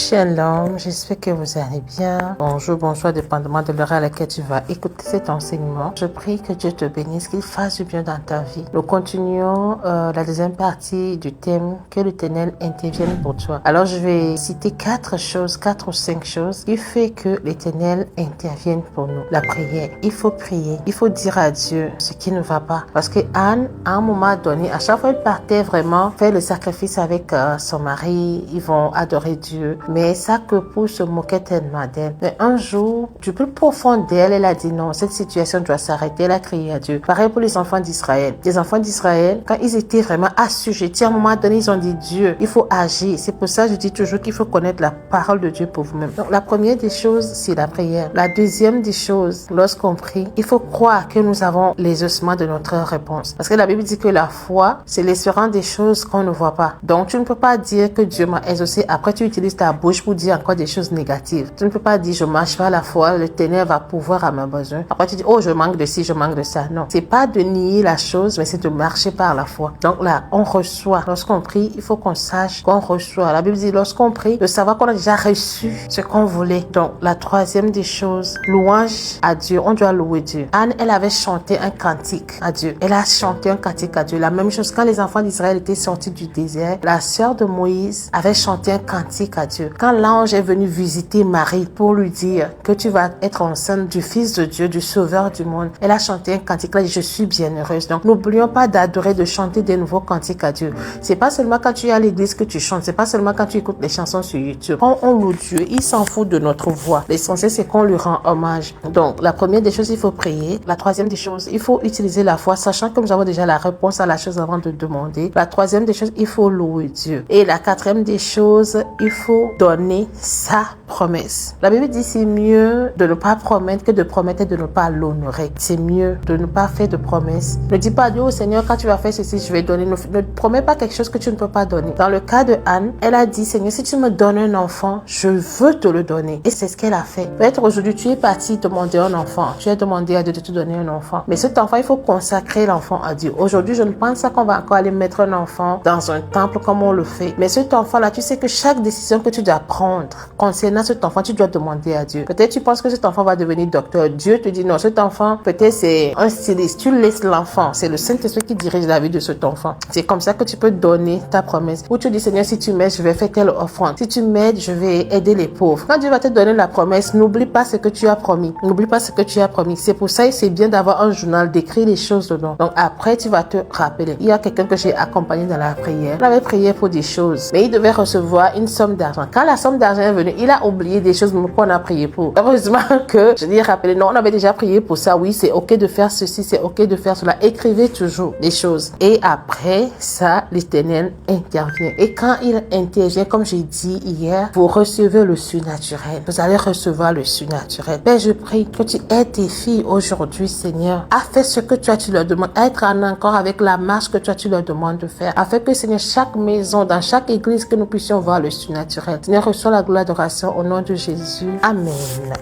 Shalom, j'espère que vous allez bien. Bonjour, bonsoir, dépendamment de l'heure à laquelle tu vas écouter cet enseignement. Je prie que Dieu te bénisse, qu'il fasse du bien dans ta vie. Nous continuons la deuxième partie du thème que l'Éternel intervienne pour toi. Alors, je vais citer 4 ou 5 choses qui fait que l'Éternel intervienne pour nous. La prière. Il faut prier. Il faut dire à Dieu ce qui ne va pas. Parce que Anne, à un moment donné, à chaque fois elle partait vraiment faire le sacrifice avec son mari, ils vont adorer Dieu. Mais sa épouse se moquait tellement d'elle. Mais un jour, du plus profond d'elle, elle a dit non, cette situation doit s'arrêter. Elle a crié à Dieu. Pareil pour les enfants d'Israël. Les enfants d'Israël, quand ils étaient vraiment assujettis, à un moment donné, ils ont dit Dieu, il faut agir. C'est pour ça que je dis toujours qu'il faut connaître la parole de Dieu pour vous-même. Donc, la première des choses, c'est la prière. La deuxième des choses, lorsqu'on prie, il faut croire que nous avons les ossements de notre réponse. Parce que la Bible dit que la foi, c'est l'espérance des choses qu'on ne voit pas. Donc, tu ne peux pas dire que Dieu m'a exaucé. Après, tu utilises ta bouche pour dire encore des choses négatives. Tu ne peux pas dire je marche pas la foi, le Ténèbre va pouvoir à mes besoins. Après tu dis oh je manque de ci, je manque de ça. Non, c'est pas de nier la chose, mais c'est de marcher par la foi. Donc là, on reçoit. Lorsqu'on prie, il faut qu'on sache qu'on reçoit. La Bible dit lorsqu'on prie, de savoir qu'on a déjà reçu ce qu'on voulait. Donc la troisième des choses, louange à Dieu. On doit louer Dieu. Anne, elle avait chanté un cantique à Dieu. Elle a chanté un cantique à Dieu. La même chose quand les enfants d'Israël étaient sortis du désert, la sœur de Moïse avait chanté un cantique à Dieu. Quand l'ange est venu visiter Marie pour lui dire que tu vas être enceinte du Fils de Dieu, du Sauveur du monde, elle a chanté un cantique là, je suis bienheureuse. Donc n'oublions pas d'adorer, de chanter des nouveaux cantiques à Dieu. C'est pas seulement quand tu es à l'église que tu chantes, c'est pas seulement quand tu écoutes les chansons sur YouTube. Quand on loue Dieu, il s'en fout de notre voix. L'essentiel c'est qu'on lui rend hommage. Donc la première des choses, il faut prier. La troisième des choses, il faut utiliser la foi, sachant que nous avons déjà la réponse à la chose avant de demander. La troisième des choses, il faut louer Dieu. Et la quatrième des choses, il faut donner sa promesse. La Bible dit c'est mieux de ne pas promettre que de promettre et de ne pas l'honorer. C'est mieux de ne pas faire de promesses. Ne dis pas à Dieu, oh Seigneur, quand tu vas faire ceci, je vais donner. Ne promets pas quelque chose que tu ne peux pas donner. Dans le cas de Anne, elle a dit, Seigneur, si tu me donnes un enfant, je veux te le donner. Et c'est ce qu'elle a fait. Peut-être aujourd'hui, tu es parti demander un enfant. Tu as demandé à Dieu de te donner un enfant. Mais cet enfant, il faut consacrer l'enfant à Dieu. Aujourd'hui, je ne pense pas qu'on va encore aller mettre un enfant dans un temple comme on le fait. Mais cet enfant-là, tu sais que chaque décision que tu dois prendre concernant cet enfant, tu dois demander à Dieu. Peut-être tu penses que cet enfant va devenir docteur. Dieu te dit non, cet enfant, peut-être c'est un styliste. Tu laisses l'enfant. C'est le Saint-Esprit qui dirige la vie de cet enfant. C'est comme ça que tu peux donner ta promesse. Ou tu dis, Seigneur, si tu m'aides, je vais faire telle offrande. Si tu m'aides, je vais aider les pauvres. Quand Dieu va te donner la promesse, n'oublie pas ce que tu as promis. N'oublie pas ce que tu as promis. C'est pour ça que c'est bien d'avoir un journal, d'écrire les choses dedans. Donc après, tu vas te rappeler. Il y a quelqu'un que j'ai accompagné dans la prière. Il avait prié pour des choses, mais il devait recevoir une somme d'argent. Quand la somme d'argent est venue, il a oublié des choses qu'on a prié pour. Heureusement que je lui ai rappelé, non, on avait déjà prié pour ça. Oui, c'est ok de faire ceci, c'est ok de faire cela. Écrivez toujours des choses. Et après ça, l'Éternel intervient. Et quand il intervient, comme j'ai dit hier, vous recevez le surnaturel. Vous allez recevoir le surnaturel. Père, je prie que tu aides tes filles aujourd'hui, Seigneur, à faire ce que toi tu leur demandes, à être en accord avec la marche que toi tu leur demandes de faire, afin que, Seigneur, chaque maison, dans chaque église, que nous puissions voir le surnaturel. Seigneur, reçois la gloire d'adoration au nom de Jésus. Amen.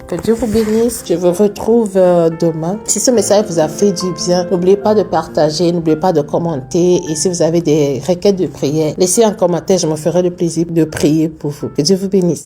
Que Dieu vous bénisse. Je vous retrouve demain. Si ce message vous a fait du bien, n'oubliez pas de partager, n'oubliez pas de commenter. Et si vous avez des requêtes de prière, laissez un commentaire. Je me ferai le plaisir de prier pour vous. Que Dieu vous bénisse.